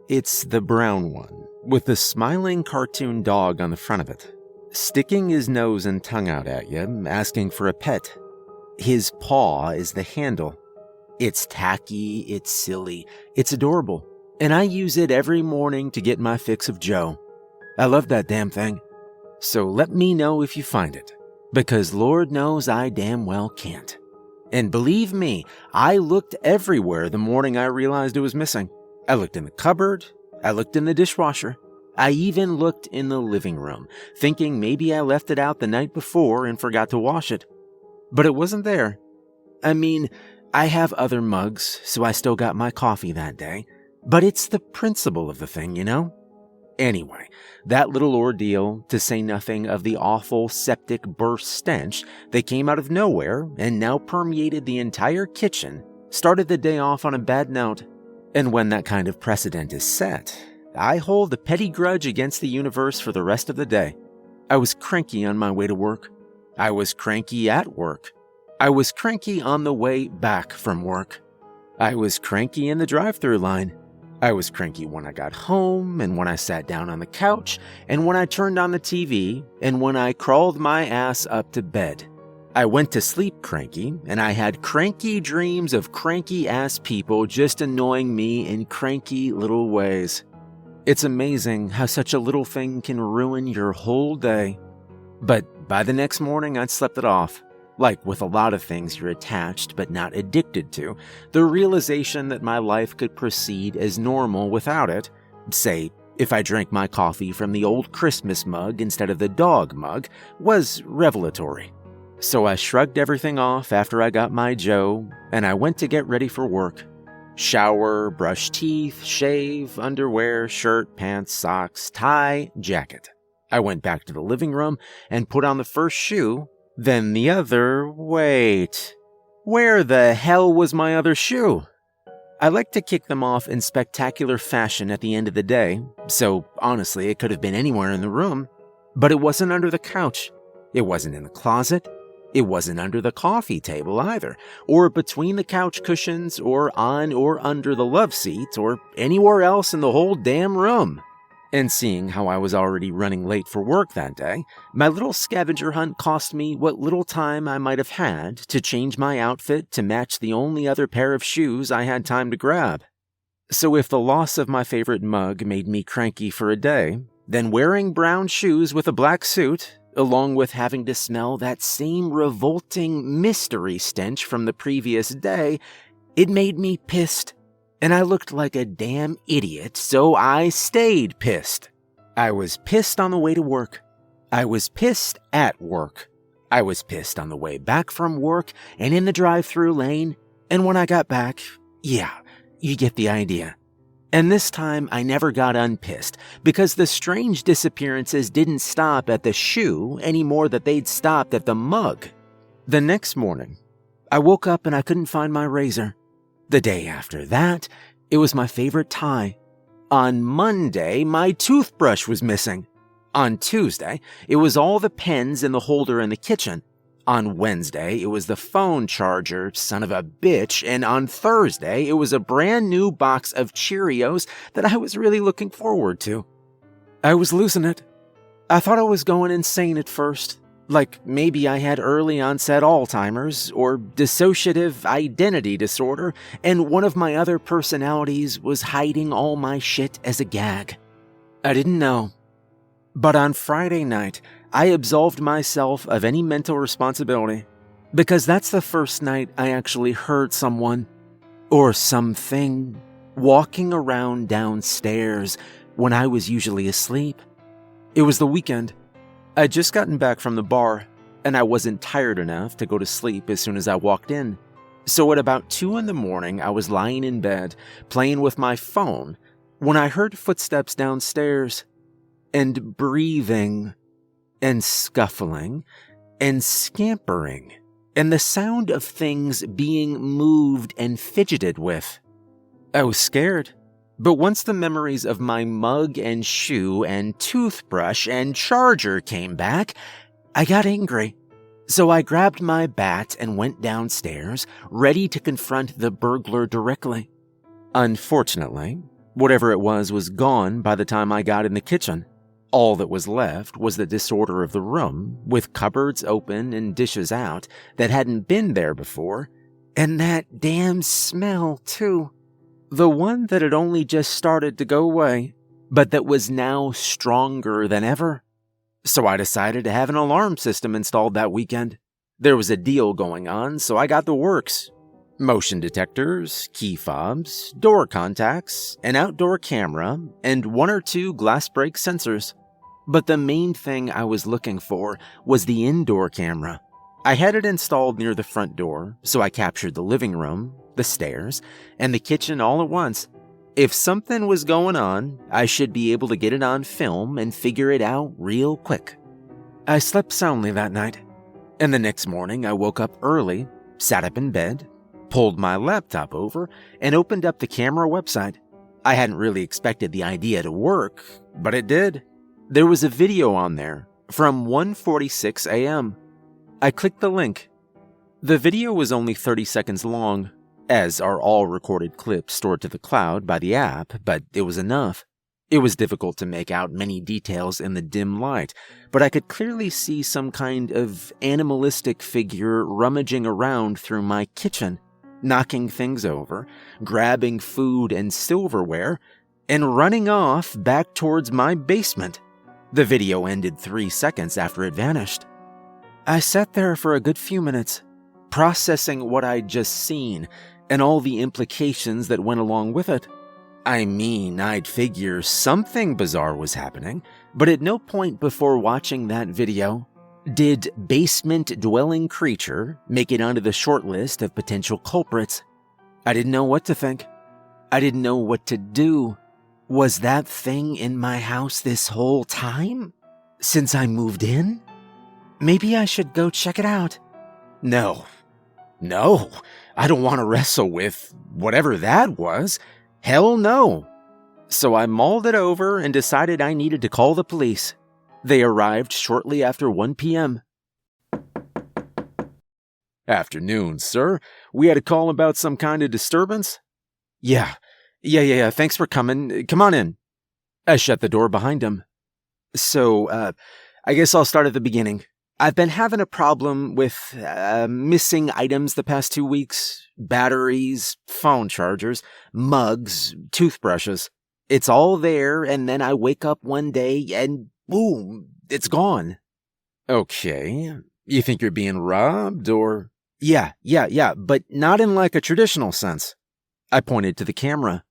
It's the brown one, with the smiling cartoon dog on the front of it, sticking his nose and tongue out at you, asking for a pet. His paw is the handle. It's tacky, it's silly, it's adorable, and I use it every morning to get my fix of Joe. I love that damn thing. So let me know if you find it, because Lord knows I damn well can't. And believe me, I looked everywhere the morning I realized it was missing. I looked in the cupboard, I looked in the dishwasher, I even looked in the living room, thinking maybe I left it out the night before and forgot to wash it. But it wasn't there. I mean, I have other mugs, so I still got my coffee that day, but it's the principle of the thing, you know? Anyway, that little ordeal, to say nothing of the awful septic burst stench that came out of nowhere and now permeated the entire kitchen, started the day off on a bad note. And when that kind of precedent is set, I hold a petty grudge against the universe for the rest of the day. I was cranky on my way to work. I was cranky at work. I was cranky on the way back from work. I was cranky in the drive-thru line. I was cranky when I got home, and when I sat down on the couch, and when I turned on the TV, and when I crawled my ass up to bed. I went to sleep cranky, and I had cranky dreams of cranky-ass people just annoying me in cranky little ways. It's amazing how such a little thing can ruin your whole day. But by the next morning, I'd slept it off. Like with a lot of things you're attached but not addicted to, the realization that my life could proceed as normal without it, say, if I drank my coffee from the old Christmas mug instead of the dog mug, was revelatory. So I shrugged everything off after I got my Joe, and I went to get ready for work. Shower, brush teeth, shave, underwear, shirt, pants, socks, tie, jacket. I went back to the living room and put on the first shoe, then the other. Wait, where the hell was my other shoe? I like to kick them off in spectacular fashion at the end of the day, so honestly it could have been anywhere in the room. But it wasn't under the couch, it wasn't in the closet, it wasn't under the coffee table either, or between the couch cushions, or on or under the love seat, or anywhere else in the whole damn room. And seeing how I was already running late for work that day, my little scavenger hunt cost me what little time I might have had to change my outfit to match the only other pair of shoes I had time to grab. So if the loss of my favorite mug made me cranky for a day, then wearing brown shoes with a black suit, along with having to smell that same revolting mystery stench from the previous day, it made me pissed. And I looked like a damn idiot, so I stayed pissed. I was pissed on the way to work. I was pissed at work. I was pissed on the way back from work and in the drive-thru lane. And when I got back, yeah, you get the idea. And this time I never got unpissed because the strange disappearances didn't stop at the shoe any more than they'd stopped at the mug. The next morning, I woke up and I couldn't find my razor. The day after that, it was my favorite tie. On Monday, my toothbrush was missing. On Tuesday, it was all the pens in the holder in the kitchen. On Wednesday, it was the phone charger, son of a bitch, and on Thursday, it was a brand new box of Cheerios that I was really looking forward to. I was losing it. I thought I was going insane at first. Like maybe I had early onset Alzheimer's or dissociative identity disorder, and one of my other personalities was hiding all my shit as a gag. I didn't know. But on Friday night, I absolved myself of any mental responsibility, because that's the first night I actually heard someone, or something, walking around downstairs when I was usually asleep. It was the weekend. I'd just gotten back from the bar, and I wasn't tired enough to go to sleep as soon as I walked in. So at about 2 a.m, I was lying in bed, playing with my phone, when I heard footsteps downstairs, and breathing, and scuffling, and scampering, and the sound of things being moved and fidgeted with. I was scared. But once the memories of my mug and shoe and toothbrush and charger came back, I got angry. So I grabbed my bat and went downstairs, ready to confront the burglar directly. Unfortunately, Whatever it was gone by the time I got in the kitchen. All that was left was the disorder of the room, with cupboards open and dishes out that hadn't been there before, and that damn smell, too. The one that had only just started to go away, but that was now stronger than ever. So I decided to have an alarm system installed that weekend. There was a deal going on, so I got the works. Motion detectors, key fobs, door contacts, an outdoor camera, and 1 or 2 glass break sensors. But the main thing I was looking for was the indoor camera. I had it installed near the front door, so I captured the living room, the stairs, and the kitchen all at once. If something was going on, I should be able to get it on film and figure it out real quick. I slept soundly that night, and the next morning I woke up early, sat up in bed, pulled my laptop over, and opened up the camera website. I hadn't really expected the idea to work, but it did. There was a video on there from 1:46 a.m. I clicked the link. The video was only 30 seconds long, as are all recorded clips stored to the cloud by the app, but it was enough. It was difficult to make out many details in the dim light, but I could clearly see some kind of animalistic figure rummaging around through my kitchen, knocking things over, grabbing food and silverware, and running off back towards my basement. The video ended 3 seconds after it vanished. I sat there for a good few minutes, processing what I'd just seen and all the implications that went along with it. I mean, I'd figure something bizarre was happening, but at no point before watching that video did basement-dwelling creature make it onto the short list of potential culprits. I didn't know what to think. I didn't know what to do. Was that thing in my house this whole time? Since I moved in? Maybe I should go check it out. No, I don't want to wrestle with whatever that was. Hell no. So I mulled it over and decided I needed to call the police. They arrived shortly after 1 p.m. Afternoon, sir. We had a call about some kind of disturbance? Yeah. Thanks for coming. Come on in. I shut the door behind him. So, I guess I'll start at the beginning. I've been having a problem with missing items the past 2 weeks. Batteries, phone chargers, mugs, toothbrushes. It's all there, and then I wake up one day and boom, it's gone. Okay. You think you're being robbed, or? Yeah, but not in like a traditional sense. I pointed to the camera.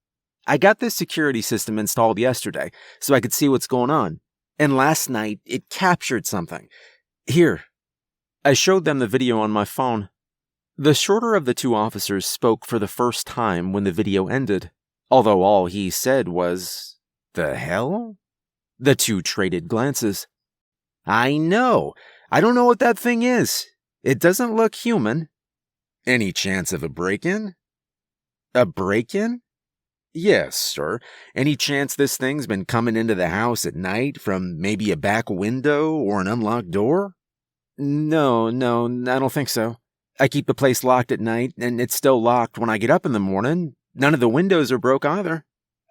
I got this security system installed yesterday, so I could see what's going on. And last night, it captured something. Here. I showed them the video on my phone. The shorter of the 2 officers spoke for the first time when the video ended, although all he said was, "The hell?" The 2 traded glances. I know. I don't know what that thing is. It doesn't look human. Any chance of a break-in? A break-in? Yes, sir. Any chance this thing's been coming into the house at night from maybe a back window or an unlocked door? No, I don't think so. I keep the place locked at night, and it's still locked when I get up in the morning. None of the windows are broke either.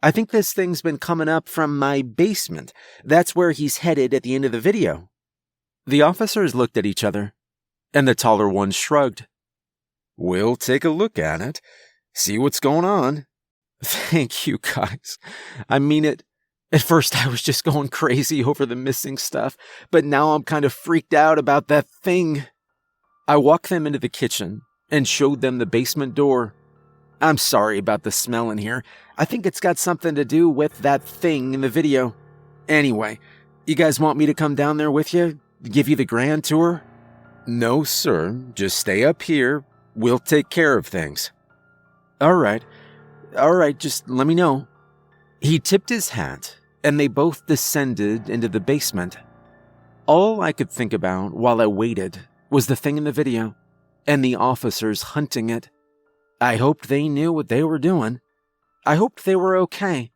I think this thing's been coming up from my basement. That's where he's headed at the end of the video. The officers looked at each other, and the taller one shrugged. We'll take a look at it, see what's going on. Thank you, guys. I mean it. At first, I was just going crazy over the missing stuff, but now I'm kind of freaked out about that thing. I walked them into the kitchen and showed them the basement door. I'm sorry about the smell in here. I think it's got something to do with that thing in the video. Anyway, you guys want me to come down there with you? Give you the grand tour? No, sir. Just stay up here. We'll take care of things. All right, just let me know. He tipped his hat, and they both descended into the basement. All I could think about while I waited was the thing in the video, and the officers hunting it. I hoped they knew what they were doing. I hoped they were okay.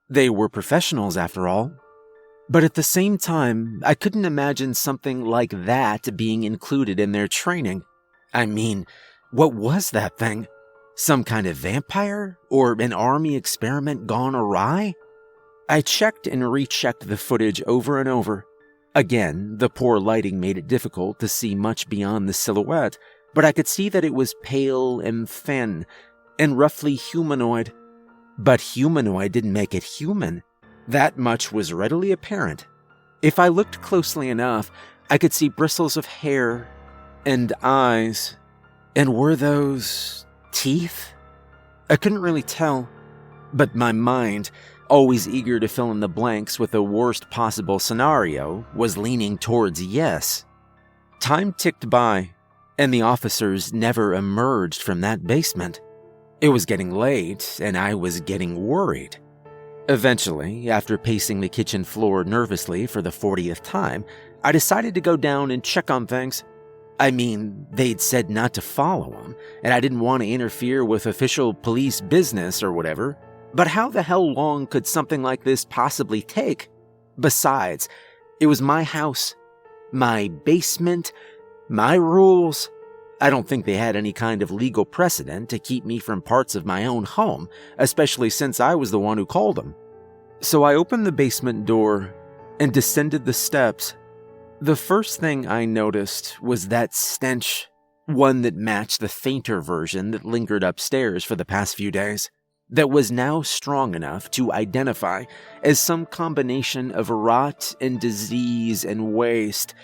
They were professionals, after all. But at the same time, I couldn't imagine something like that being included in their training. I mean, what was that thing? Some kind of vampire? Or an army experiment gone awry? I checked and rechecked the footage over and over. Again, the poor lighting made it difficult to see much beyond the silhouette, but I could see that it was pale and thin, and roughly humanoid. But humanoid didn't make it human. That much was readily apparent. If I looked closely enough, I could see bristles of hair and eyes. And were those teeth? I couldn't really tell, but my mind, always eager to fill in the blanks with the worst possible scenario, was leaning towards yes. Time ticked by, and the officers never emerged from that basement. It was getting late, and I was getting worried. Eventually, after pacing the kitchen floor nervously for the 40th time, I decided to go down and check on things. I mean, they'd said not to follow him, and I didn't want to interfere with official police business or whatever, but how the hell long could something like this possibly take? Besides, it was my house, my basement, my rules. I don't think they had any kind of legal precedent to keep me from parts of my own home, especially since I was the one who called them. So I opened the basement door and descended the steps. The first thing I noticed was that stench, one that matched the fainter version that lingered upstairs for the past few days, that was now strong enough to identify as some combination of rot and disease and waste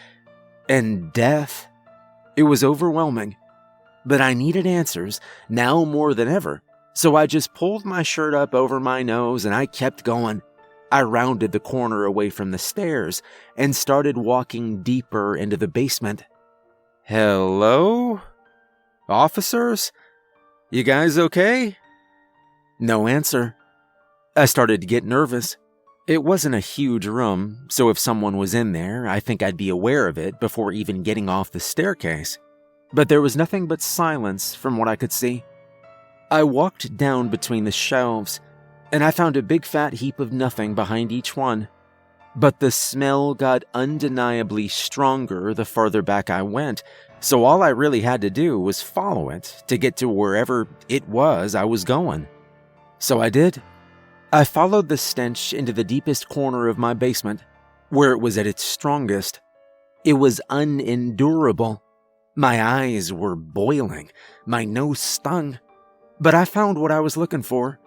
and death. It was overwhelming, but I needed answers now more than ever, so I just pulled my shirt up over my nose and I kept going. I rounded the corner away from the stairs and started walking deeper into the basement. Hello? Officers? You guys okay? No answer. I started to get nervous. It wasn't a huge room, so if someone was in there, I think I'd be aware of it before even getting off the staircase. But there was nothing but silence from what I could see. I walked down between the shelves, and I found a big fat heap of nothing behind each one. But the smell got undeniably stronger the farther back I went, so all I really had to do was follow it to get to wherever it was I was going. So I did. I followed the stench into the deepest corner of my basement, where it was at its strongest. It was unendurable. My eyes were boiling, my nose stung, but I found what I was looking for,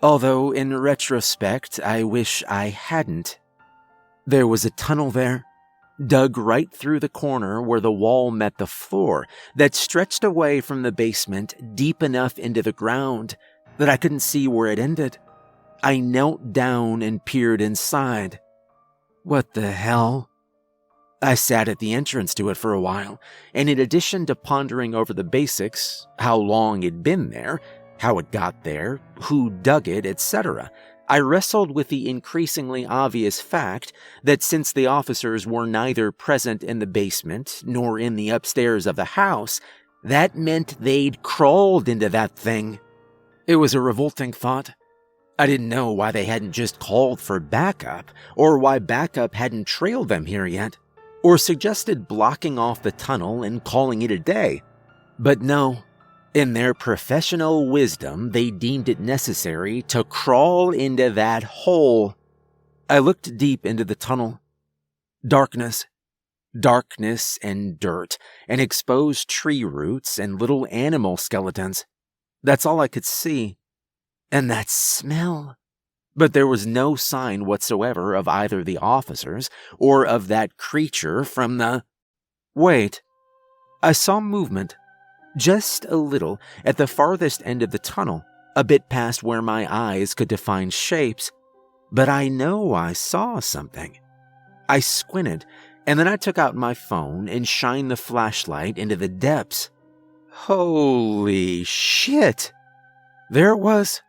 although in retrospect I wish I hadn't. There was a tunnel there, dug right through the corner where the wall met the floor, that stretched away from the basement deep enough into the ground that I couldn't see where it ended. I knelt down and peered inside. What the hell? I sat at the entrance to it for a while, and in addition to pondering over the basics, how long it'd been there, how it got there, who dug it, etc., I wrestled with the increasingly obvious fact that since the officers were neither present in the basement nor in the upstairs of the house, that meant they'd crawled into that thing. It was a revolting thought. I didn't know why they hadn't just called for backup, or why backup hadn't trailed them here yet, or suggested blocking off the tunnel and calling it a day. But no, in their professional wisdom, they deemed it necessary to crawl into that hole. I looked deep into the tunnel. Darkness. Darkness and dirt, and exposed tree roots and little animal skeletons. That's all I could see. And that smell. But there was no sign whatsoever of either the officers or of that creature from the... Wait. I saw movement. Just a little at the farthest end of the tunnel, a bit past where my eyes could define shapes. But I know I saw something. I squinted, and then I took out my phone and shined the flashlight into the depths. Holy shit! There it was.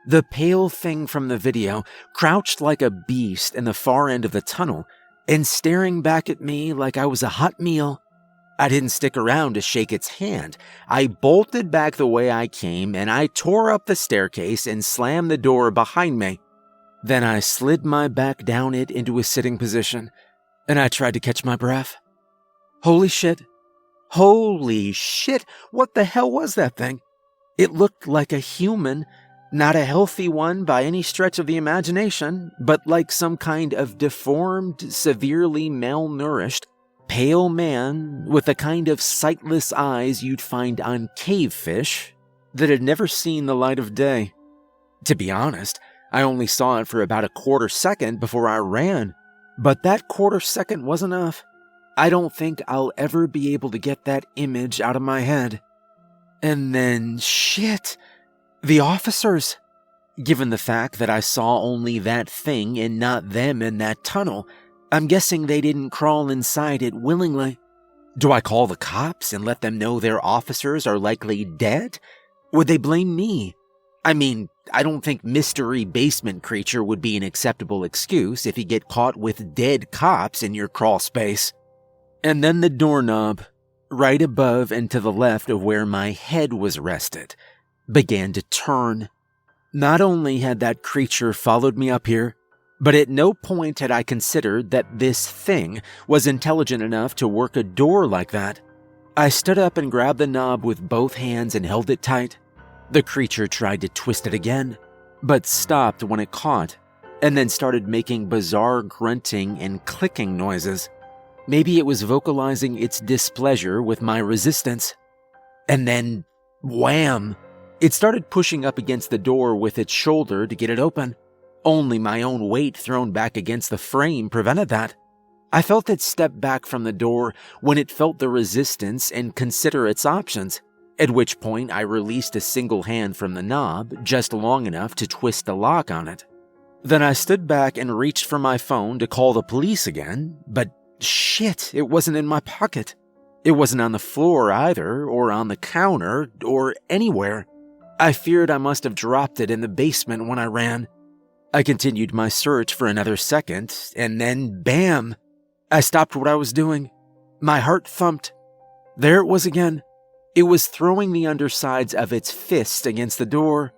The pale thing from the video, crouched like a beast in the far end of the tunnel, and staring back at me like I was a hot meal. I didn't stick around to shake its hand. I bolted back the way I came, and I tore up the staircase and slammed the door behind me. Then I slid my back down it into a sitting position, and I tried to catch my breath. Holy shit. Holy shit, what the hell was that thing? It looked like a human, not a healthy one by any stretch of the imagination, but like some kind of deformed, severely malnourished, pale man with the kind of sightless eyes you'd find on cave fish that had never seen the light of day. To be honest, I only saw it for about a quarter second before I ran, but that quarter second was enough. I don't think I'll ever be able to get that image out of my head. And then, shit, the officers. Given the fact that I saw only that thing and not them in that tunnel, I'm guessing they didn't crawl inside it willingly. Do I call the cops and let them know their officers are likely dead? Would they blame me? I mean, I don't think mystery basement creature would be an acceptable excuse if you get caught with dead cops in your crawl space. And then the doorknob, right above and to the left of where my head was rested, began to turn. Not only had that creature followed me up here, but at no point had I considered that this thing was intelligent enough to work a door like that. I stood up and grabbed the knob with both hands and held it tight. The creature tried to twist it again, but stopped when it caught, and then started making bizarre grunting and clicking noises. Maybe it was vocalizing its displeasure with my resistance. And then, wham! It started pushing up against the door with its shoulder to get it open. Only my own weight thrown back against the frame prevented that. I felt it step back from the door when it felt the resistance and consider its options, at which point I released a single hand from the knob just long enough to twist the lock on it. Then I stood back and reached for my phone to call the police again, but shit, it wasn't in my pocket. It wasn't on the floor either, or on the counter, or anywhere. I feared I must have dropped it in the basement when I ran. I continued my search for another second, and then bam! I stopped what I was doing. My heart thumped. There it was again. It was throwing the undersides of its fist against the door.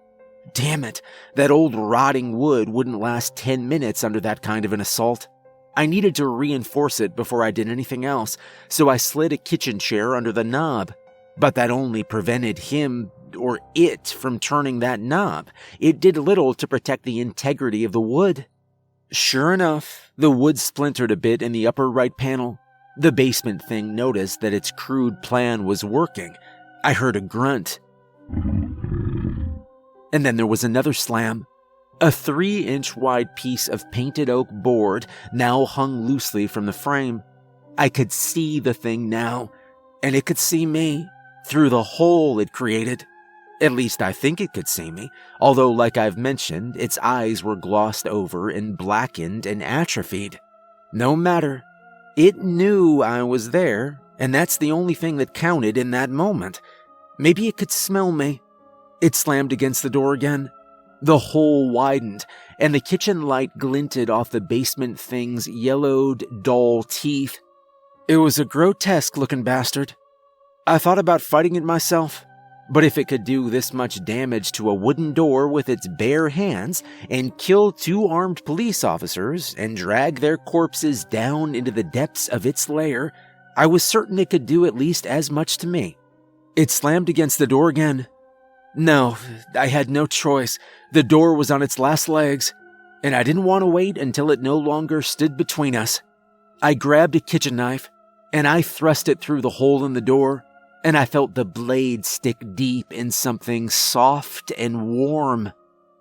Damn it, that old rotting wood wouldn't last 10 minutes under that kind of an assault. I needed to reinforce it before I did anything else, so I slid a kitchen chair under the knob. But that only prevented him or it from turning that knob. It did little to protect the integrity of the wood. Sure enough, the wood splintered a bit in the upper right panel. The basement thing noticed that its crude plan was working. I heard a grunt. And then there was another slam. A 3-inch wide piece of painted oak board now hung loosely from the frame. I could see the thing now, and it could see me, through the hole it created. At least I think it could see me, although like I've mentioned, its eyes were glossed over and blackened and atrophied. No matter. It knew I was there, and that's the only thing that counted in that moment. Maybe it could smell me. It slammed against the door again. The hole widened, and the kitchen light glinted off the basement thing's yellowed, dull teeth. It was a grotesque-looking bastard. I thought about fighting it myself, but if it could do this much damage to a wooden door with its bare hands and kill 2 armed police officers and drag their corpses down into the depths of its lair, I was certain it could do at least as much to me. It slammed against the door again. No, I had no choice. The door was on its last legs, and I didn't want to wait until it no longer stood between us. I grabbed a kitchen knife, and I thrust it through the hole in the door, and I felt the blade stick deep in something soft and warm.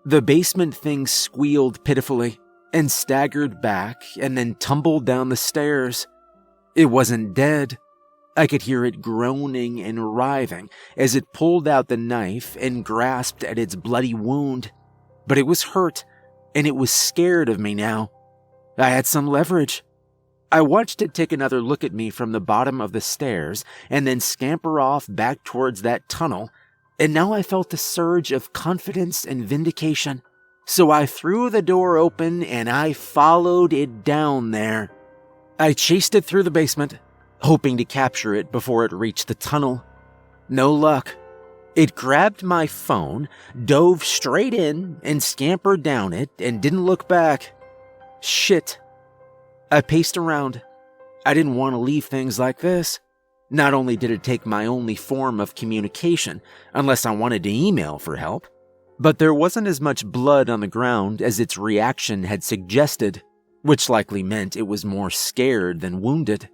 The basement thing squealed pitifully and staggered back and then tumbled down the stairs. It wasn't dead. I could hear it groaning and writhing as it pulled out the knife and grasped at its bloody wound. But it was hurt, and it was scared of me now. I had some leverage. I watched it take another look at me from the bottom of the stairs and then scamper off back towards that tunnel, and now I felt a surge of confidence and vindication. So I threw the door open and I followed it down there. I chased it through the basement, hoping to capture it before it reached the tunnel. No luck. It grabbed my phone, dove straight in, and scampered down it and didn't look back. Shit. I paced around. I didn't want to leave things like this. Not only did it take my only form of communication, unless I wanted to email for help, but there wasn't as much blood on the ground as its reaction had suggested, which likely meant it was more scared than wounded.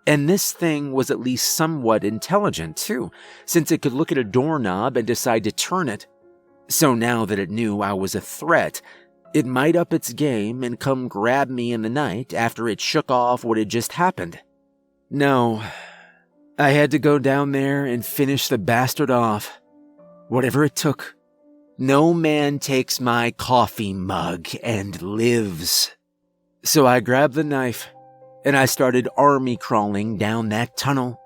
And this thing was at least somewhat intelligent too, since it could look at a doorknob and decide to turn it. So now that it knew I was a threat, it might up its game and come grab me in the night after it shook off what had just happened. No, I had to go down there and finish the bastard off. Whatever it took. No man takes my coffee mug and lives. So I grabbed the knife, and I started army crawling down that tunnel.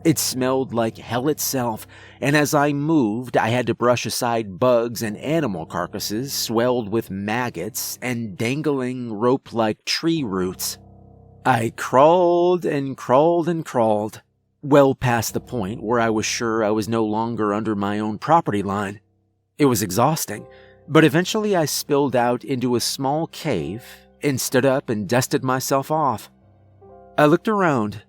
It smelled like hell itself, and as I moved, I had to brush aside bugs and animal carcasses swelled with maggots and dangling rope-like tree roots. I crawled and crawled and crawled, well past the point where I was sure I was no longer under my own property line. It was exhausting, but eventually I spilled out into a small cave and stood up and dusted myself off. I looked around.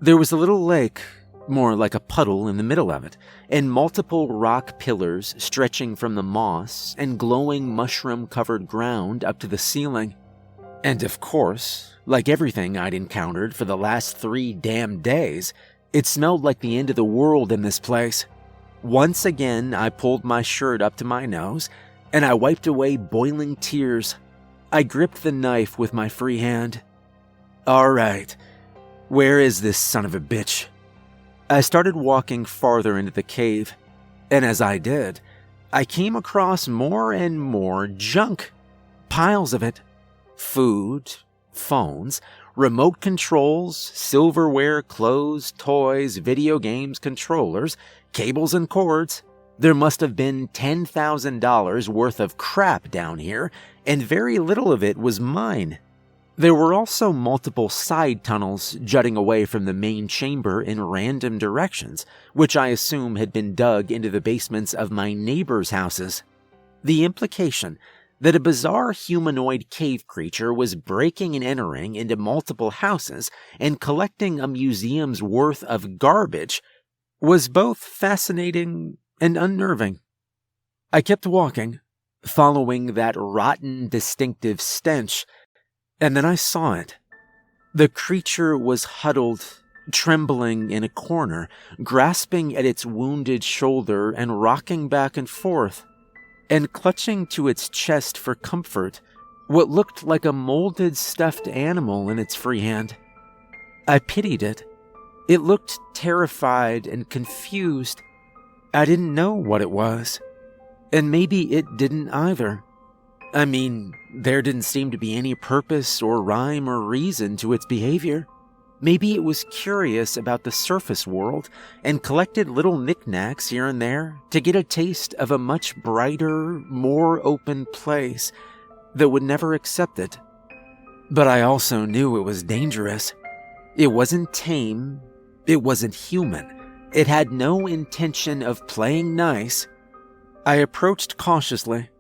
There was a little lake, more like a puddle in the middle of it, and multiple rock pillars stretching from the moss and glowing mushroom-covered ground up to the ceiling. And of course, like everything I'd encountered for the last 3 damn days, it smelled like the end of the world in this place. Once again, I pulled my shirt up to my nose, and I wiped away boiling tears. I gripped the knife with my free hand. All right, where is this son of a bitch? I started walking farther into the cave, and as I did, I came across more and more junk. Piles of it. Food, phones, remote controls, silverware, clothes, toys, video games, controllers, cables and cords. There must have been $10,000 worth of crap down here, and very little of it was mine. There were also multiple side tunnels jutting away from the main chamber in random directions, which I assume had been dug into the basements of my neighbors' houses. The implication that a bizarre humanoid cave creature was breaking and entering into multiple houses and collecting a museum's worth of garbage was both fascinating and unnerving. I kept walking, following that rotten, distinctive stench, and then I saw it. The creature was huddled, trembling in a corner, grasping at its wounded shoulder and rocking back and forth, and clutching to its chest for comfort what looked like a molded stuffed animal in its free hand. I pitied it. It looked terrified and confused. I didn't know what it was, and maybe it didn't either. I mean, there didn't seem to be any purpose or rhyme or reason to its behavior. Maybe it was curious about the surface world and collected little knickknacks here and there to get a taste of a much brighter, more open place that would never accept it. But I also knew it was dangerous. It wasn't tame. It wasn't human. It had no intention of playing nice. I approached cautiously,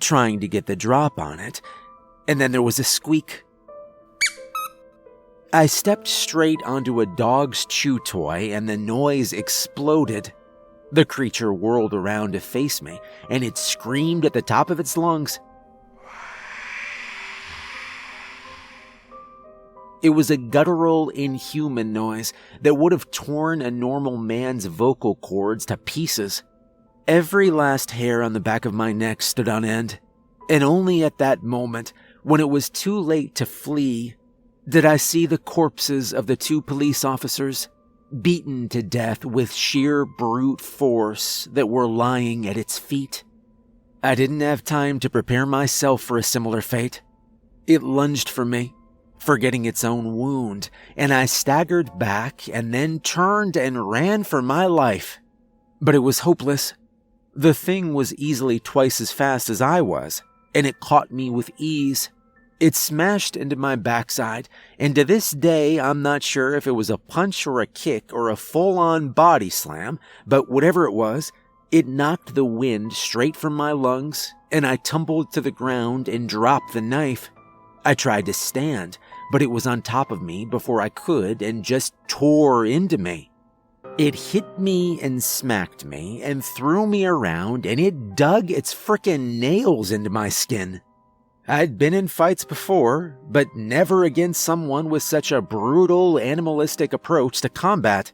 trying to get the drop on it, and then there was a squeak. I stepped straight onto a dog's chew toy and the noise exploded. The creature whirled around to face me, and it screamed at the top of its lungs. It was a guttural, inhuman noise that would have torn a normal man's vocal cords to pieces. Every last hair on the back of my neck stood on end, and only at that moment, when it was too late to flee, did I see the corpses of the 2 police officers, beaten to death with sheer brute force that were lying at its feet. I didn't have time to prepare myself for a similar fate. It lunged for me, forgetting its own wound, and I staggered back and then turned and ran for my life. But it was hopeless. The thing was easily twice as fast as I was, and it caught me with ease. It smashed into my backside, and to this day I'm not sure if it was a punch or a kick or a full-on body slam, but whatever it was, it knocked the wind straight from my lungs, and I tumbled to the ground and dropped the knife. I tried to stand, but it was on top of me before I could and just tore into me. It hit me and smacked me and threw me around, and it dug its frickin' nails into my skin. I'd been in fights before, but never against someone with such a brutal, animalistic approach to combat.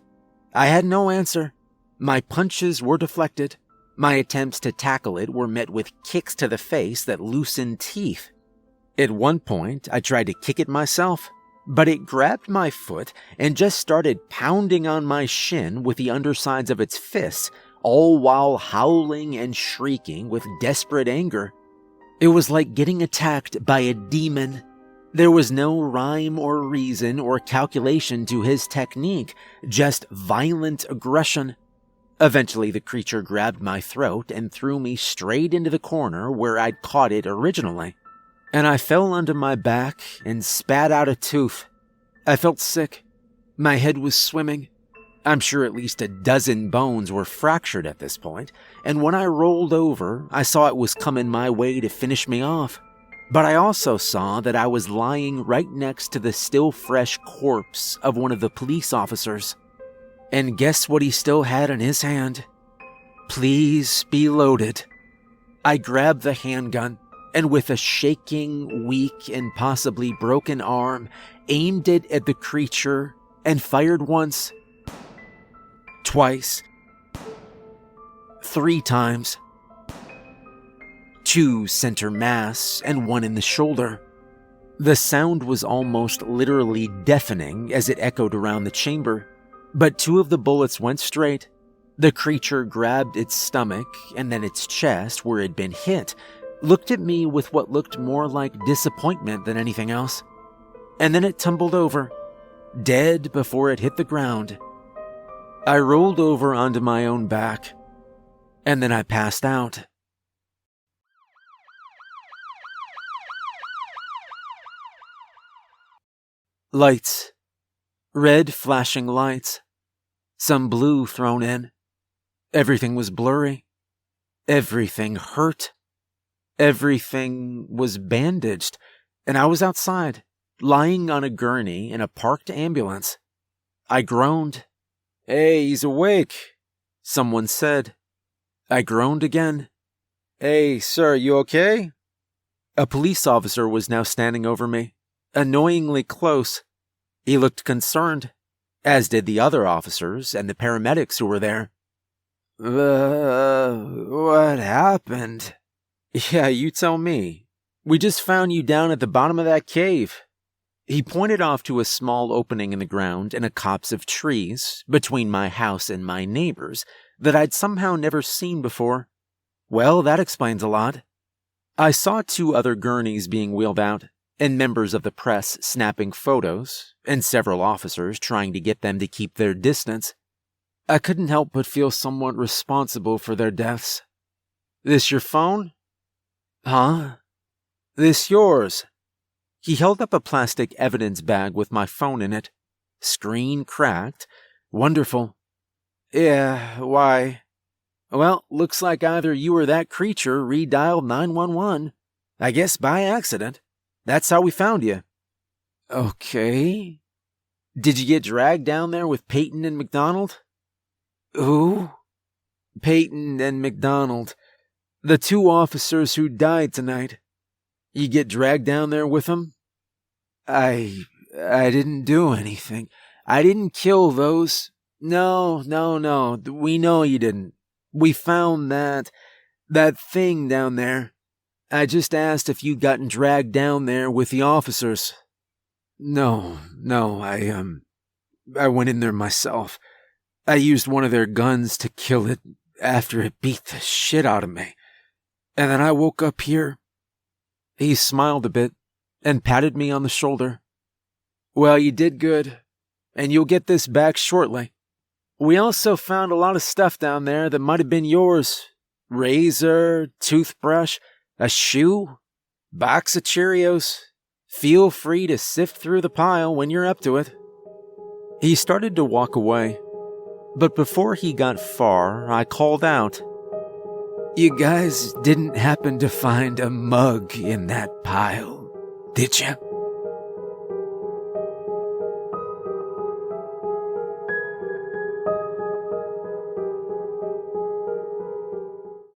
I had no answer. My punches were deflected. My attempts to tackle it were met with kicks to the face that loosened teeth. At one point, I tried to kick it myself, but it grabbed my foot and just started pounding on my shin with the undersides of its fists, all while howling and shrieking with desperate anger. It was like getting attacked by a demon. There was no rhyme or reason or calculation to his technique, just violent aggression. Eventually, the creature grabbed my throat and threw me straight into the corner where I'd caught it originally. And I fell onto my back and spat out a tooth. I felt sick. My head was swimming. I'm sure at least a dozen bones were fractured at this point, and when I rolled over, I saw it was coming my way to finish me off. But I also saw that I was lying right next to the still fresh corpse of one of the police officers. And guess what he still had in his hand? Please be loaded. I grabbed the handgun, and with a shaking, weak, and possibly broken arm, aimed it at the creature and fired once, twice, 3 times. 2 center mass and 1 in the shoulder. The sound was almost literally deafening as it echoed around the chamber, but 2 of the bullets went straight. The creature grabbed its stomach and then its chest where it had been hit, looked at me with what looked more like disappointment than anything else, and then it tumbled over, dead before it hit the ground. I rolled over onto my own back, and then I passed out. Lights. Red flashing lights. Some blue thrown in. Everything was blurry. Everything hurt. Everything was bandaged, and I was outside, lying on a gurney in a parked ambulance. I groaned. "Hey, he's awake," someone said. I groaned again. "Hey, sir, you okay?" A police officer was now standing over me, annoyingly close. He looked concerned, as did the other officers and the paramedics who were there. What happened?" "Yeah, you tell me. We just found you down at the bottom of that cave." He pointed off to a small opening in the ground and a copse of trees between my house and my neighbors that I'd somehow never seen before. Well, that explains a lot. I saw 2 other gurneys being wheeled out, and members of the press snapping photos, and several officers trying to get them to keep their distance. I couldn't help but feel somewhat responsible for their deaths. "This your phone?" "Huh? This yours?" He held up a plastic evidence bag with my phone in it. Screen cracked. Wonderful. "Yeah, why?" "Well, looks like either you or that creature redialed 911. I guess by accident. That's how we found you." "Okay. Did you get dragged down there with Peyton and McDonald?" "Who?" "Peyton and McDonald. The 2 officers who died tonight. You get dragged down there with them?" I didn't do anything. I didn't kill those. No. We know you didn't. We found that thing down there. I just asked if you'd gotten dragged down there with the officers." No, I went in there myself. I used one of their guns to kill it after it beat the shit out of me. And then I woke up here." He smiled a bit and patted me on the shoulder. "Well, you did good, and you'll get this back shortly. We also found a lot of stuff down there that might have been yours. Razor, toothbrush, a shoe, box of Cheerios. Feel free to sift through the pile when you're up to it." He started to walk away, but before he got far, I called out, "You guys didn't happen to find a mug in that pile, Did you?